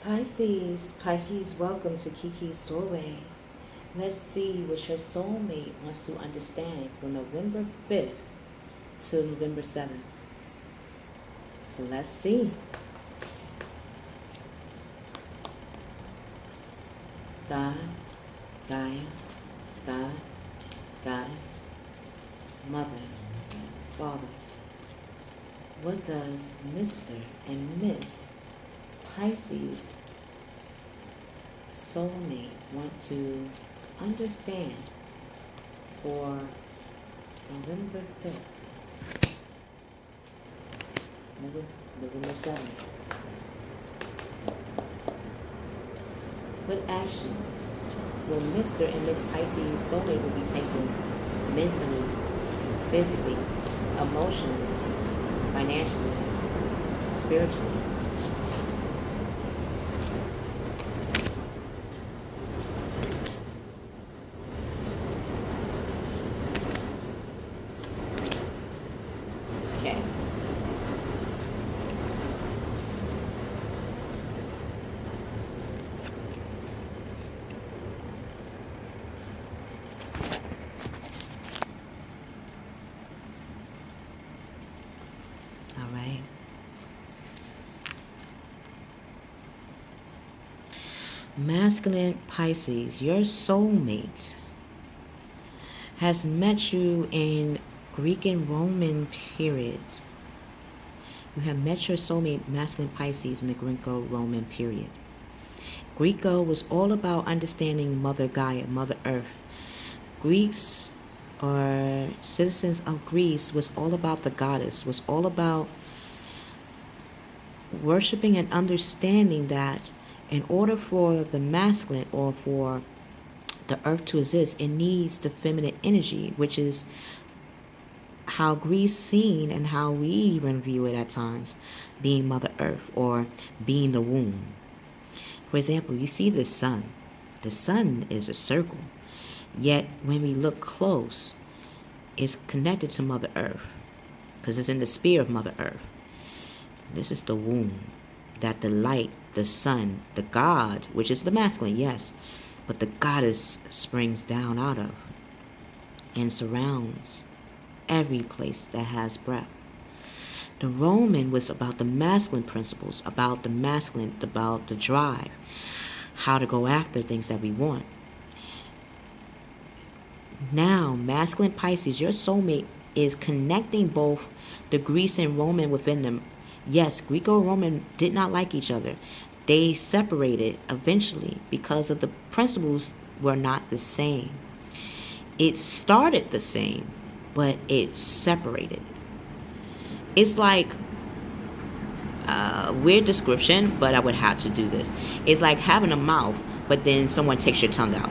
Pisces, welcome to Kiki's Doorway. Let's see what your soulmate wants to understand from November 5th to November 7th. So let's see. God, Gaia, God, Goddess, Mother, Father. What does Mr. and Miss Pisces soulmate want to understand for November 5th, November 7th? What actions will Mr. and Miss Pisces soulmate will be taking mentally, physically, emotionally, financially, spiritually? Okay. All right. Masculine Pisces, your soulmate has met you in Greek and Roman periods. You have met your soulmate, masculine Pisces, in the Greco-Roman period. Greco was all about understanding Mother Gaia, Mother Earth. Greeks, or citizens of Greece, was all about the goddess, was all about worshiping and understanding that in order for the masculine or for the earth to exist, it needs the feminine energy, which is how Greece seen and how we even view it at times, being Mother Earth or being the womb. For example, you see the sun. The sun is a circle, yet when we look close, it's connected to Mother Earth because it's in the sphere of Mother Earth. This is the womb that the light, the sun, the God, which is the masculine, yes, but the goddess springs down out of and surrounds every place that has breath. The Roman was about the masculine principles, about the masculine, about the drive, how to go after things that we want. Now, masculine Pisces, your soulmate is connecting both the Greece and Roman within them. Yes, Greco-Roman did not like each other. They separated eventually because of the principles were not the same. It started the same, but it separated. It's like a weird description, but I would have to do this. It's like having a mouth, but then someone takes your tongue out.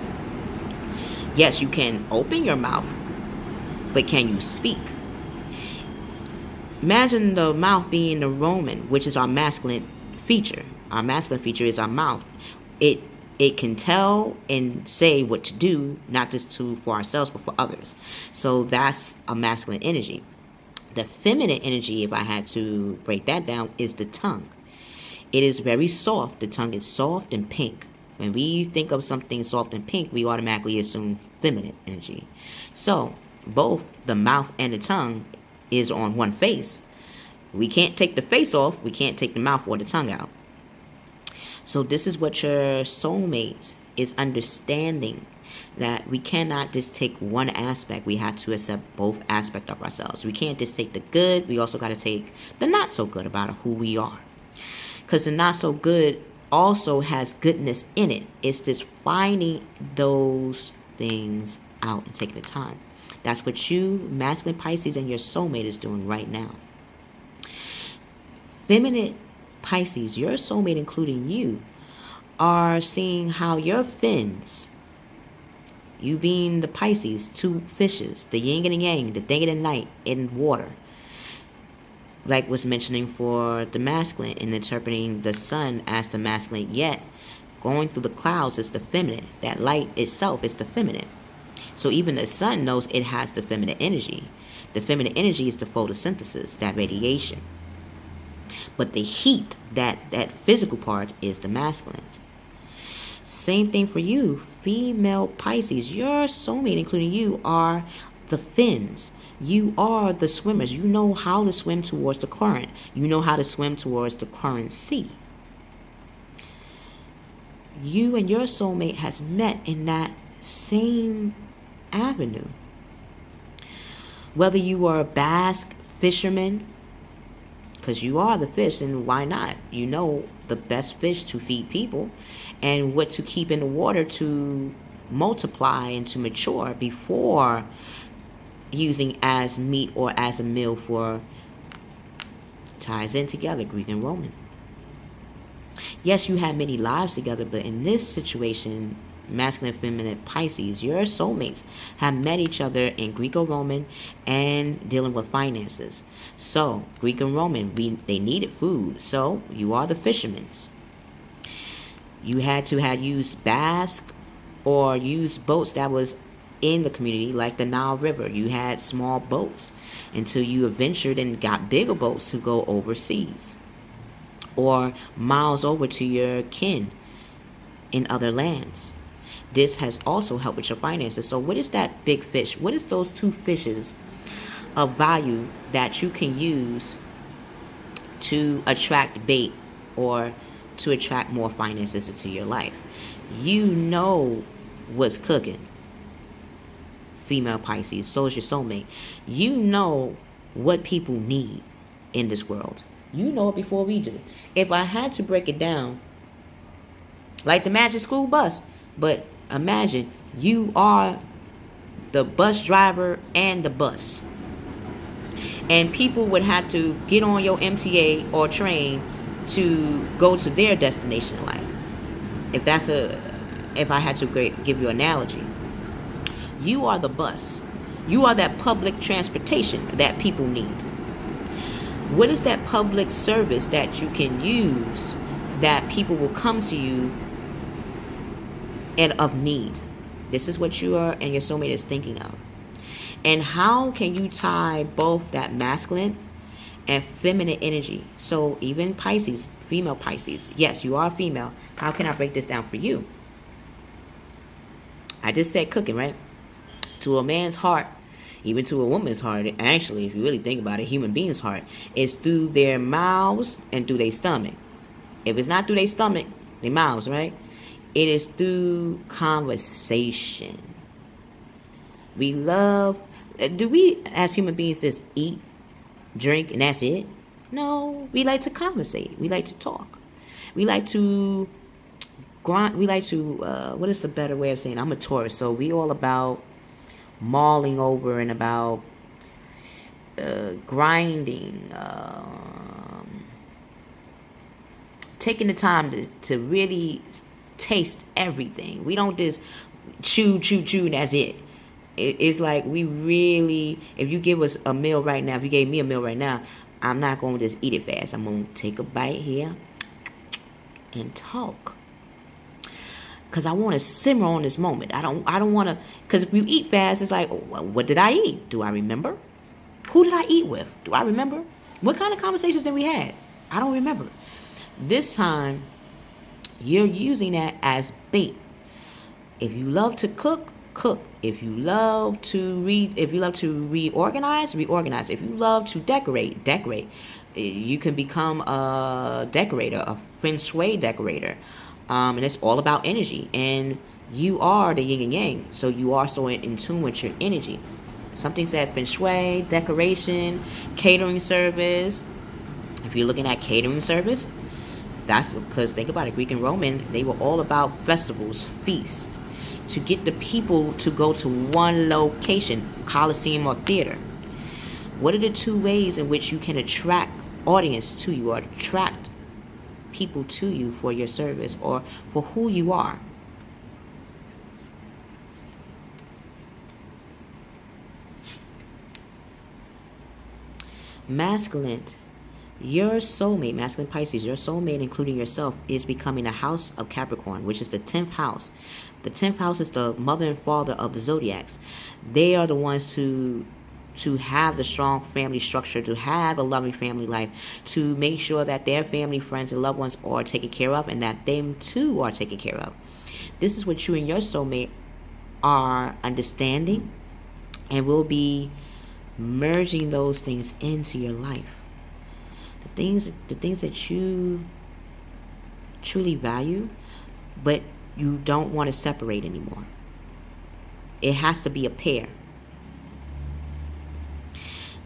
Yes, you can open your mouth, but can you speak? Imagine the mouth being the Roman, which is our masculine feature. Our masculine feature is our mouth. It can tell and say what to do, not just for ourselves, but for others. So that's a masculine energy. The feminine energy, if I had to break that down, is the tongue. It is very soft. The tongue is soft and pink. When we think of something soft and pink, we automatically assume feminine energy. So both the mouth and the tongue is on one face. We can't take the face off. We can't take the mouth or the tongue out. So this is what your soulmate is understanding, that we cannot just take one aspect. We have to accept both aspects of ourselves. We can't just take the good. We also got to take the not so good about who we are. Because the not so good also has goodness in it. It's just finding those things out and taking the time. That's what you, masculine Pisces, and your soulmate is doing right now. Feminine Pisces, your soulmate, including you, are seeing how your fins, you being the Pisces, two fishes, the yin and the yang, the day and the night in water, like was mentioning for the masculine and interpreting the sun as the masculine, yet going through the clouds is the feminine. That light itself is the feminine. So even the sun knows it has the feminine energy. The feminine energy is the photosynthesis, that radiation. But the heat, that physical part, is the masculine. Same thing for you, female Pisces. Your soulmate, including you, are the fins. You are the swimmers. You know how to swim towards the current. You know how to swim towards the current sea. You and your soulmate has met in that same avenue. Whether you are a bass fisherman, because you are the fish, and why not? You know the best fish to feed people and what to keep in the water to multiply and to mature before using as meat or as a meal for, ties in together, Greek and Roman. Yes, you had many lives together, but in this situation, masculine and feminine Pisces, your soulmates have met each other in Greco-Roman and dealing with finances. So Greek and Roman, they needed food, so you are the fishermen. You had to have used bass or used boats that was in the community, like the Nile River. You had small boats until you ventured and got bigger boats to go overseas or miles over to your kin in other lands. This has also helped with your finances. So what is that big fish? What is those two fishes of value that you can use to attract bait or to attract more finances into your life? You know what's cooking, female Pisces. So is your soulmate. You know what people need in this world. You know it before we do. If I had to break it down, like the magic school bus, but imagine you are the bus driver and the bus, and people would have to get on your MTA or train to go to their destination in life. If I had to give you an analogy, you are the bus. You are that public transportation that people need. What is that public service that you can use that people will come to you and of need? This is what you are and your soulmate is thinking of. And how can you tie both that masculine and feminine energy? So even Pisces, female Pisces, yes, you are female. How can I break this down for you? I just said cooking, right? To a man's heart, even to a woman's heart, actually, if you really think about it, human being's heart, is through their mouths and through their stomach. If it's not through their stomach, their mouths, right? It is through conversation. We love, do we as human beings just eat, drink, and that's it? No, we like to conversate. We like to talk. We like to grind. We like to, what is the better way of saying? I'm a Taurus, so we all about mulling over and about grinding, taking the time to really taste everything. We don't just chew, and that's it. It's like we really, if you give us a meal right now, if you gave me a meal right now, I'm not going to just eat it fast. I'm going to take a bite here and talk. Because I want to simmer on this moment. I don't want to, because if you eat fast, it's like, oh, what did I eat? Do I remember? Who did I eat with? Do I remember? What kind of conversations did we have? I don't remember. This time, you're using that as bait. If you love to cook, cook. If you love to read, if you love to reorganize. If you love to decorate. You can become a decorator, a feng shui decorator. And it's all about energy. And you are the yin and yang. So you are so in tune with your energy. Something said feng shui, decoration, catering service. If you're looking at catering service, that's because, think about it, Greek and Roman, they were all about festivals, feasts, to get the people to go to one location, Coliseum or theater. What are the two ways in which you can attract audience to you or attract people to you for your service or for who you are? Masculine, your soulmate, masculine Pisces, your soulmate, including yourself, is becoming a house of Capricorn, which is the 10th house. The 10th house is the mother and father of the zodiacs. They are the ones to to have the strong family structure, to have a loving family life, to make sure that their family, friends, and loved ones are taken care of, and that them too are taken care of. This is what you and your soulmate are understanding, and will be merging those things into your life. The things that you truly value, but you don't want to separate anymore. It has to be a pair.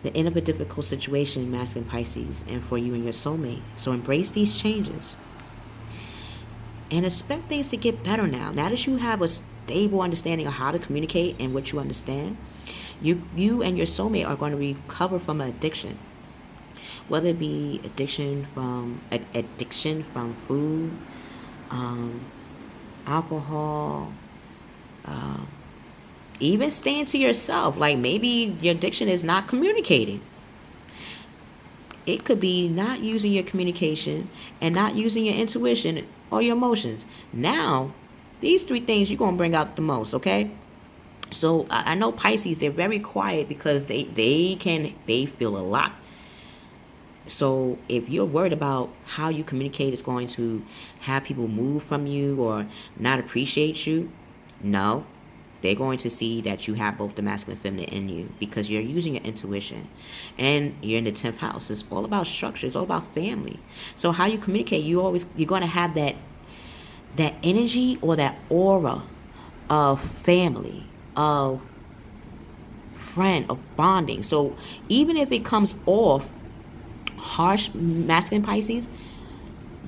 The end of a difficult situation, masculine Pisces, and for you and your soulmate. So embrace these changes and expect things to get better now. Now that you have a stable understanding of how to communicate and what you understand, you and your soulmate are going to recover from an addiction. Whether it be addiction from food, alcohol, even staying to yourself. Like maybe your addiction is not communicating. It could be not using your communication and not using your intuition or your emotions. Now, these 3 things you're going to bring out the most, okay? So I know Pisces, they're very quiet because they feel a lot. So if you're worried about how you communicate is going to have people move from you or not appreciate you, no. They're going to see that you have both the masculine and feminine in you because you're using your intuition. And you're in the 10th house. It's all about structure. It's all about family. So how you communicate, you're going to have that energy or that aura of family, of friend, of bonding. So even if it comes off harsh, masculine Pisces,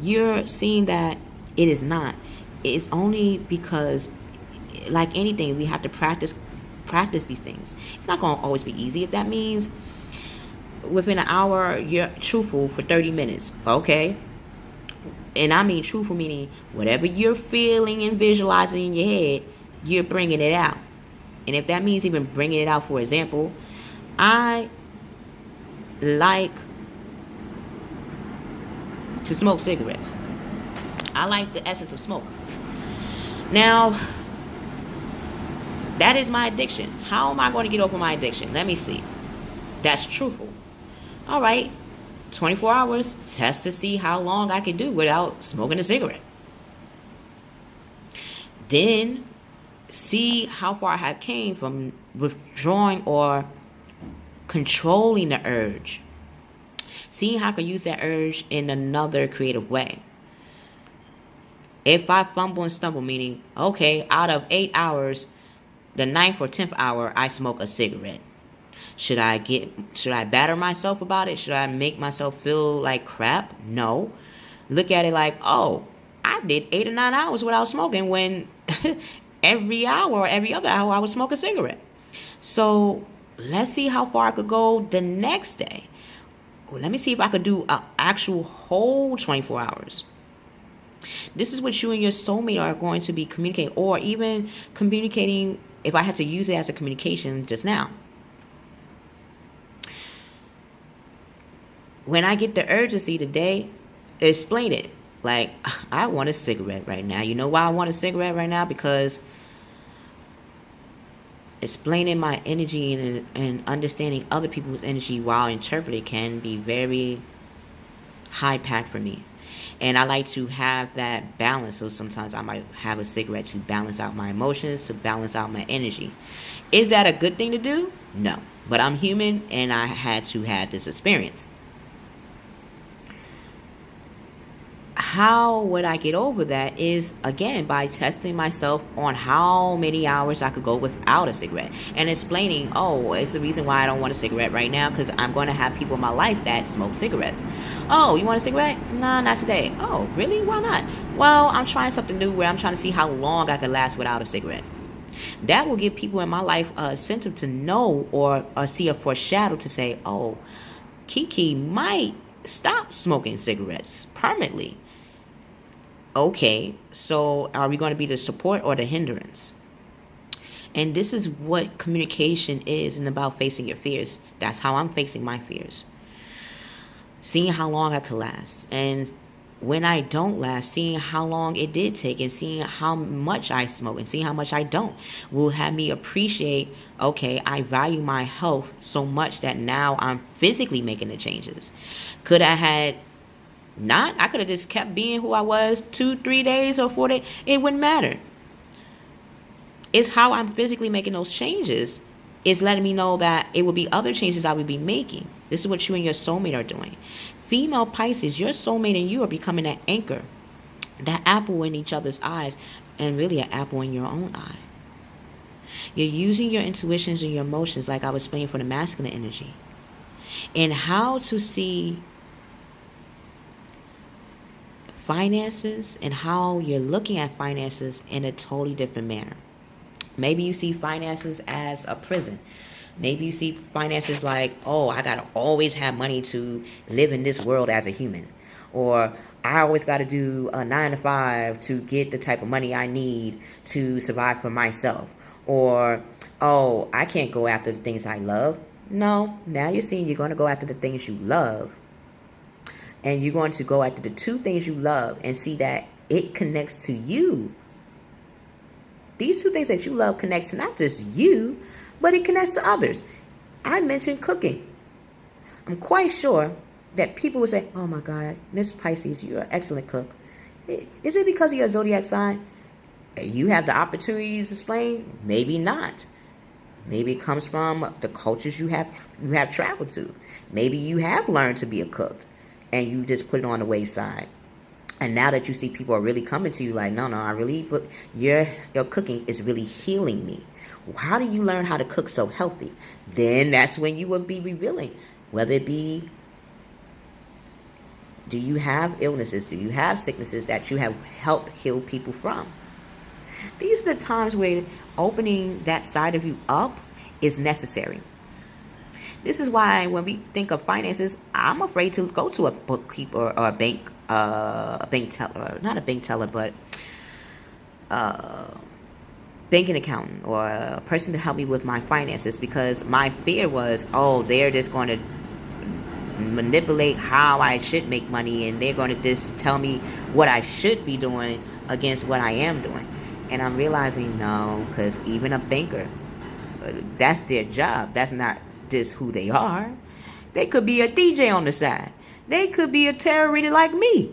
you're seeing that it is not. It is only because, like anything, we have to practice these things. It's not going to always be easy. If that means within an hour you're truthful for 30 minutes, okay? And I mean truthful meaning whatever you're feeling and visualizing in your head, you're bringing it out. And if that means even bringing it out, for example, I like to smoke cigarettes. I like the essence of smoke. Now, that is my addiction. How am I going to get over my addiction? Let me see. That's truthful. All right. 24 hours. Test to see how long I can do without smoking a cigarette. Then see how far I have came from withdrawing or controlling the urge. Seeing how I can use that urge in another creative way. If I fumble and stumble, meaning, okay, out of 8 hours, the 9th or 10th hour, I smoke a cigarette. Should I batter myself about it? Should I make myself feel like crap? No. Look at it like, oh, I did 8 or 9 hours without smoking when every hour or every other hour I would smoke a cigarette. So let's see how far I could go the next day. Let me see if I could do an actual whole 24 hours. This is what you and your soulmate are going to be communicating, or even communicating, if I had to use it as a communication just now. When I get the urgency today, explain it. Like, I want a cigarette right now. You know why I want a cigarette right now? Because explaining my energy and understanding other people's energy while interpreting can be very high pack for me. And I like to have that balance. So sometimes I might have a cigarette to balance out my emotions, to balance out my energy. Is that a good thing to do? No. But I'm human and I had to have this experience. How would I get over that is, again, by testing myself on how many hours I could go without a cigarette. And explaining, oh, it's the reason why I don't want a cigarette right now, because I'm going to have people in my life that smoke cigarettes. Oh, you want a cigarette? Nah, not today. Oh, really? Why not? Well, I'm trying something new where I'm trying to see how long I could last without a cigarette. That will give people in my life a incentive to know or see a foreshadow to say, oh, Kiki might stop smoking cigarettes permanently. Okay, so are we going to be the support or the hindrance? And this is what communication is, and about facing your fears. That's how I'm facing my fears. Seeing how long I could last. And when I don't last, seeing how long it did take and seeing how much I smoke and seeing how much I don't will have me appreciate, okay, I value my health so much that now I'm physically making the changes. Could I had not? I could have just kept being who I was 2-3 days or 4 days. It wouldn't matter. It's how I'm physically making those changes is letting me know that it will be other changes I would be making. This is what you and your soulmate are doing. Female Pisces, your soulmate and you are becoming that anchor, that apple in each other's eyes, and really an apple in your own eye. You're using your intuitions and your emotions, like I was explaining for the masculine energy, and how to see finances and how you're looking at finances in a totally different manner. Maybe you see finances as a prison. Maybe you see finances like, oh, I got to always have money to live in this world as a human. Or I always got to do a 9 to 5 to get the type of money I need to survive for myself. Or, oh, I can't go after the things I love. No, now you're seeing you're going to go after the things you love. And you're going to go after the two things you love and see that it connects to you. These two things that you love connects to not just you, but it connects to others. I mentioned cooking. I'm quite sure that people would say, oh my God, Miss Pisces, you're an excellent cook. Is it because of your zodiac sign? You have the opportunity to explain? Maybe not. Maybe it comes from the cultures you have traveled to. Maybe you have learned to be a cook and you just put it on the wayside. And now that you see people are really coming to you like, no, I really, but your cooking is really healing me. How do you learn how to cook so healthy? Then that's when you will be revealing, whether it be, do you have illnesses? Do you have sicknesses that you have helped heal people from? These are the times where opening that side of you up is necessary. This is why when we think of finances, I'm afraid to go to a bookkeeper or a bank teller, not a bank teller, but banking accountant or a person to help me with my finances, because my fear was, oh, they're just going to manipulate how I should make money and they're going to just tell me what I should be doing against what I am doing. And I'm realizing, no, because even a banker, that's their job. That's not just who they are. They could be a DJ on the side. They could be a tarot reader like me.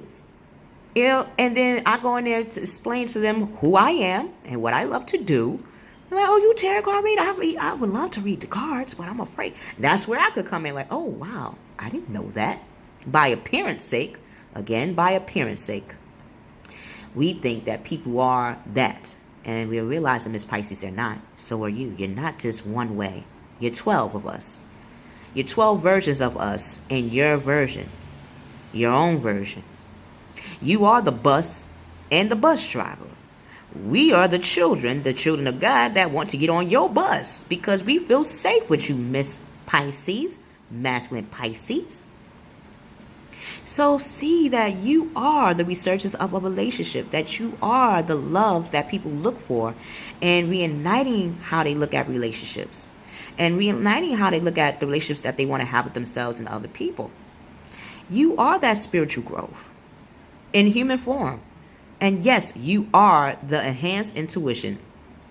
You know, and then I go in there to explain to them who I am and what I love to do. I'm like, oh, you tarot card reader? I would love to read the cards, but I'm afraid. That's where I could come in like, oh, wow, I didn't know that. By appearance sake, again, by appearance sake, we think that people are that. And we're realizing, Miss Pisces, they're not. So are you. You're not just one way. You're 12 of us. You're 12 versions of us in your version. Your own version. You are the bus and the bus driver. We are the children of God that want to get on your bus because we feel safe with you, Miss Pisces, masculine Pisces. So see that you are the researchers of a relationship, that you are the love that people look for, and reuniting how they look at relationships, and reuniting how they look at the relationships that they want to have with themselves and other people. You are that spiritual growth in human form. And yes, you are the enhanced intuition.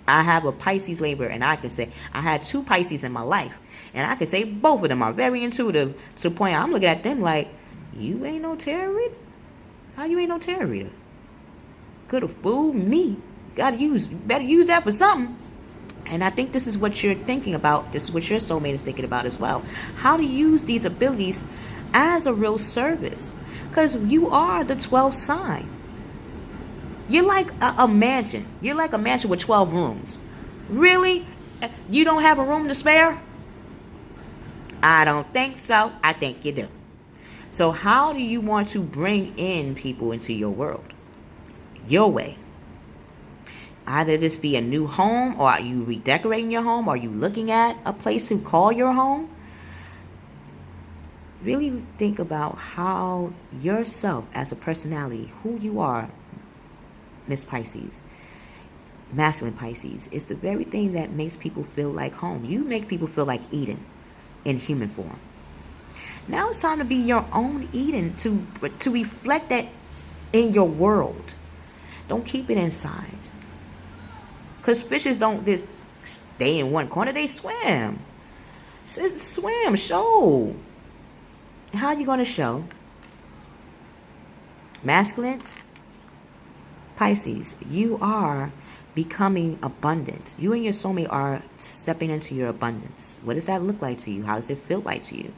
I have a Pisces labor, and I can say I had 2 Pisces in my life, and I can say both of them are very intuitive to the point I'm looking at them like, you ain't no tarot reader? How you ain't no tarot reader? Could have fooled me. Better use that for something. And I think this is what you're thinking about. This is what your soulmate is thinking about as well. How to use these abilities as a real service. Because you are the 12th sign. You're like a mansion. You're like a mansion with 12 rooms. Really? You don't have a room to spare? I don't think so. I think you do. So how do you want to bring in people into your world? Your way. Either this be a new home, or are you redecorating your home? Are you looking at a place to call your home? Really think about how yourself as a personality, who you are, Miss Pisces, masculine Pisces, is the very thing that makes people feel like home. You make people feel like Eden in human form. Now it's time to be your own Eden, to reflect that in your world. Don't keep it inside. Because fishes don't just stay in one corner. They swim. Swim. Show. How are you going to show? Masculine Pisces, you are becoming abundant. You and your soulmate are stepping into your abundance. What does that look like to you? How does it feel like to you?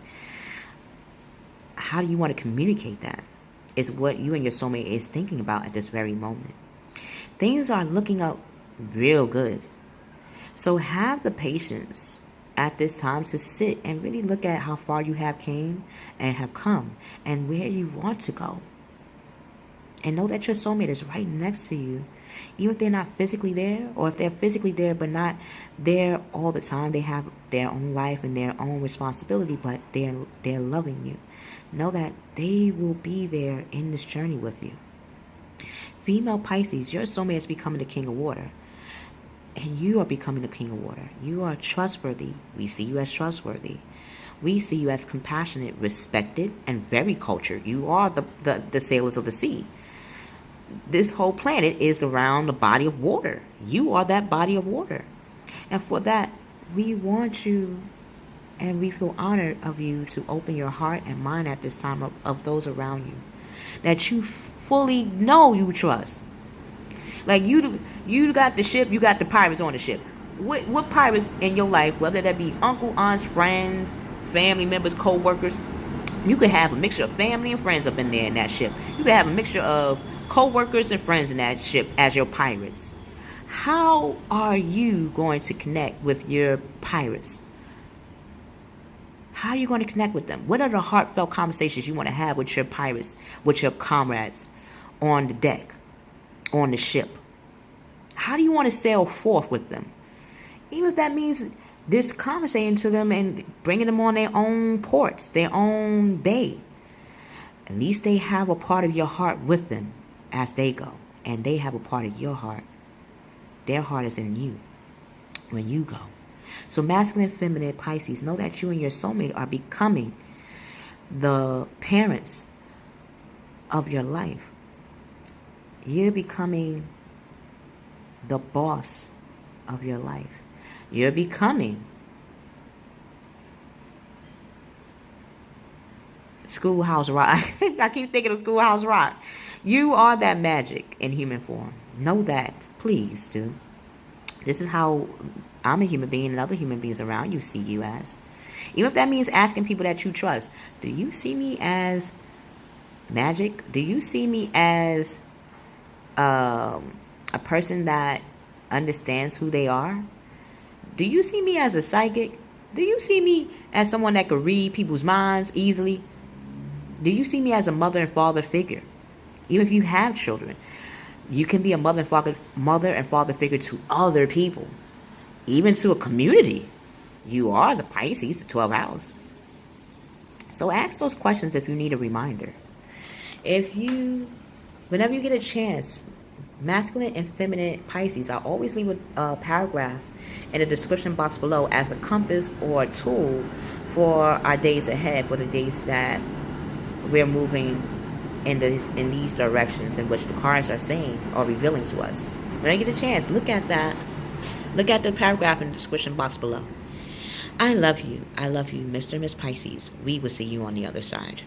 How do you want to communicate that? Is what you and your soulmate is thinking about at this very moment. Things are looking up real good. So have the patience at this time to sit and really look at how far you have came and have come and where you want to go. And know that your soulmate is right next to you. Even if they're not physically there, or if they're physically there but not there all the time, they have their own life and their own responsibility, but they're loving you. Know that they will be there in this journey with you. Female Pisces, your soulmate is becoming the king of water. And you are becoming the king of water. You are trustworthy. We see you as trustworthy. We see you as compassionate, respected, and very cultured. You are the sailors of the sea. This whole planet is around the body of water. You are that body of water. And for that, we want you and we feel honored of you to open your heart and mind at this time of those around you that you fully know you trust. Like you got the ship, you got the pirates on the ship. What pirates in your life, whether that be uncle, aunts, friends, family members, co-workers, you could have a mixture of family and friends up in there in that ship. You could have a mixture of co-workers and friends in that ship as your pirates. How are you going to connect with your pirates? How are you going to connect with them? What are the heartfelt conversations you want to have with your pirates, with your comrades on the deck, on the ship? How do you want to sail forth with them? Even if that means just conversating to them and bringing them on their own ports, their own bay. At least they have a part of your heart with them as they go. And they have a part of your heart. Their heart is in you when you go. So masculine, feminine, Pisces, know that you and your soulmate are becoming the parents of your life. You're becoming the boss of your life. You're becoming Schoolhouse Rock. I keep thinking of Schoolhouse Rock. You are that magic in human form. Know that. Please do. This is how I'm a human being and other human beings around you see you as. Even if that means asking people that you trust, do you see me as magic? Do you see me as a person that understands who they are? Do you see me as a psychic? Do you see me as someone that could read people's minds easily? Do you see me as a mother and father figure? Even if you have children, you can be a mother and father figure to other people, even to a community. You are the Pisces, the 12th house. So ask those questions if you need a reminder. Whenever you get a chance, masculine and feminine Pisces, I always leave a paragraph in the description box below as a compass or a tool for our days ahead, for the days that we're moving in these directions in which the cards are saying or revealing to us. When I get a chance, look at that. Look at the paragraph in the description box below. I love you. I love you, Mr. and Miss Pisces. We will see you on the other side.